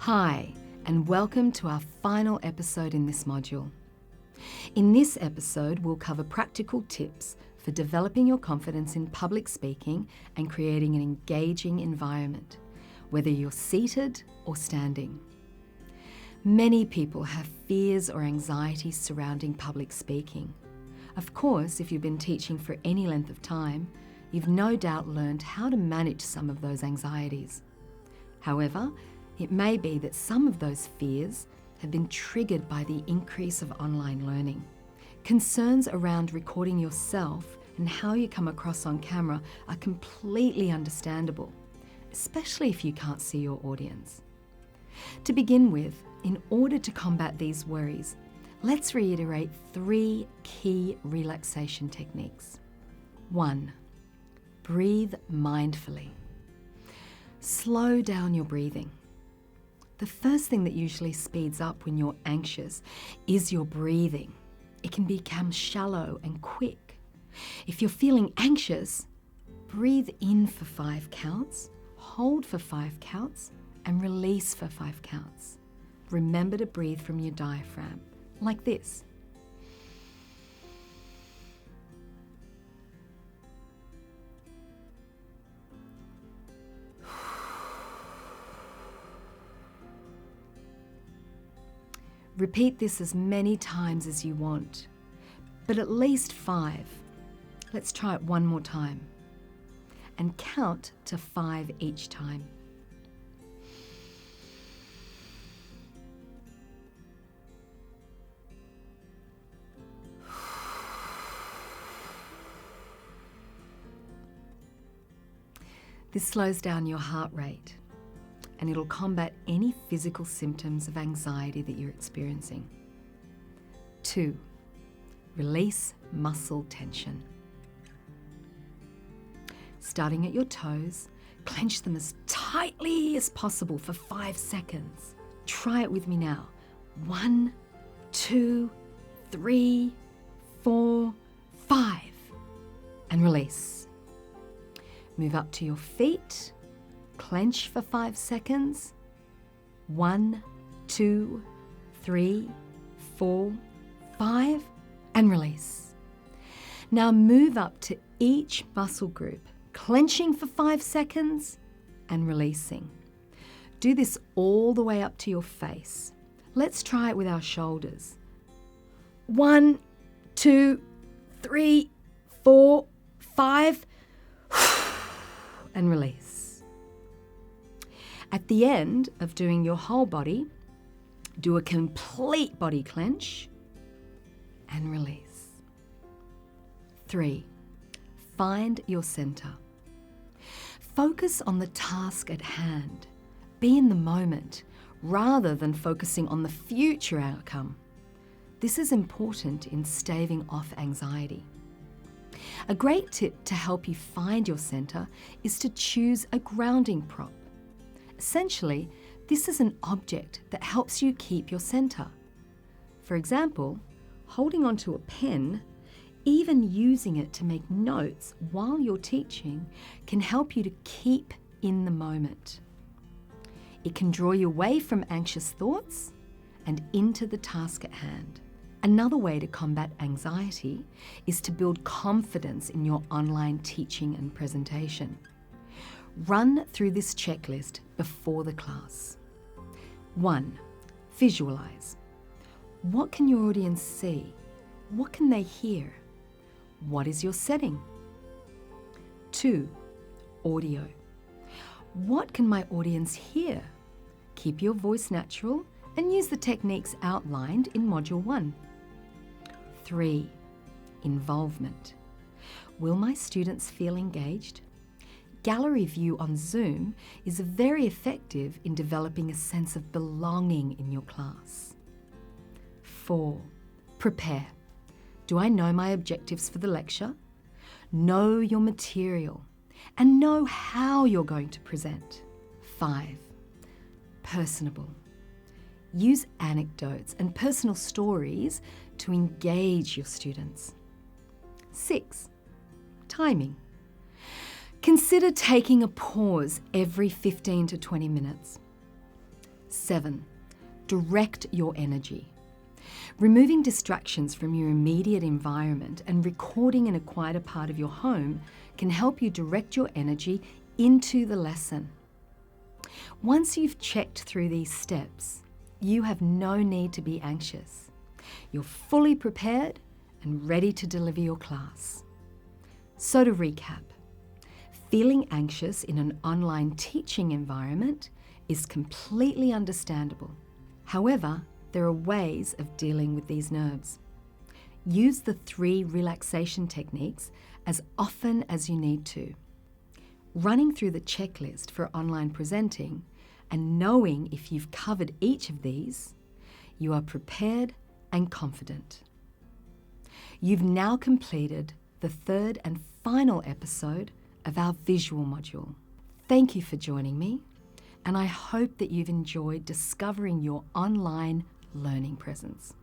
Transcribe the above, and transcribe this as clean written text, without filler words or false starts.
Hi, and welcome to our final episode in this module. In this episode, we'll cover practical tips for developing your confidence in public speaking and creating an engaging environment, whether you're seated or standing. Many people have fears or anxieties surrounding public speaking. Of course, if you've been teaching for any length of time, you've no doubt learned how to manage some of those anxieties. However, it may be that some of those fears have been triggered by the increase of online learning. Concerns around recording yourself and how you come across on camera are completely understandable, especially if you can't see your audience. To begin with, in order to combat these worries, let's reiterate 3 key relaxation techniques. 1. Breathe mindfully. Slow down your breathing. The first thing that usually speeds up when you're anxious is your breathing. It can become shallow and quick. If you're feeling anxious, breathe in for 5 counts, hold for 5 counts, and release for 5 counts. Remember to breathe from your diaphragm, like this. Repeat this as many times as you want, but at least 5. Let's try it one more time. And count to 5 each time. This slows down your heart rate, and it'll combat any physical symptoms of anxiety that you're experiencing. 2. Release muscle tension. Starting at your toes, clench them as tightly as possible for 5 seconds. Try it with me now. 1, 2, 3, 4, 5. And release. Move up to your feet. Clench for 5 seconds. 1, 2, 3, 4, 5, and release. Now move up to each muscle group, clenching for 5 seconds and releasing. Do this all the way up to your face. Let's try it with our shoulders. 1, 2, 3, 4, 5, and release. At the end of doing your whole body, do a complete body clench and release. 3. Find your center. Focus on the task at hand. Be in the moment rather than focusing on the future outcome. This is important in staving off anxiety. A great tip to help you find your center is to choose a grounding prop. Essentially, this is an object that helps you keep your center. For example, holding onto a pen, even using it to make notes while you're teaching, can help you to keep in the moment. It can draw you away from anxious thoughts and into the task at hand. Another way to combat anxiety is to build confidence in your online teaching and presentation. Run through this checklist before the class. 1. Visualize. What can your audience see? What can they hear? What is your setting? 2. Audio. What can my audience hear? Keep your voice natural and use the techniques outlined in Module 1. 3. Involvement. Will my students feel engaged? Gallery view on Zoom is very effective in developing a sense of belonging in your class. 4. Prepare. Do I know my objectives for the lecture? Know your material and know how you're going to present. 5. Personable. Use anecdotes and personal stories to engage your students. 6. Timing. Consider taking a pause every 15 to 20 minutes. 7. Direct your energy. Removing distractions from your immediate environment and recording in a quieter part of your home can help you direct your energy into the lesson. Once you've checked through these steps, you have no need to be anxious. You're fully prepared and ready to deliver your class. So to recap, feeling anxious in an online teaching environment is completely understandable. However, there are ways of dealing with these nerves. Use the 3 relaxation techniques as often as you need to. Running through the checklist for online presenting and knowing if you've covered each of these, you are prepared and confident. You've now completed the 3rd and final episode of our visual module. Thank you for joining me, and I hope that you've enjoyed discovering your online learning presence.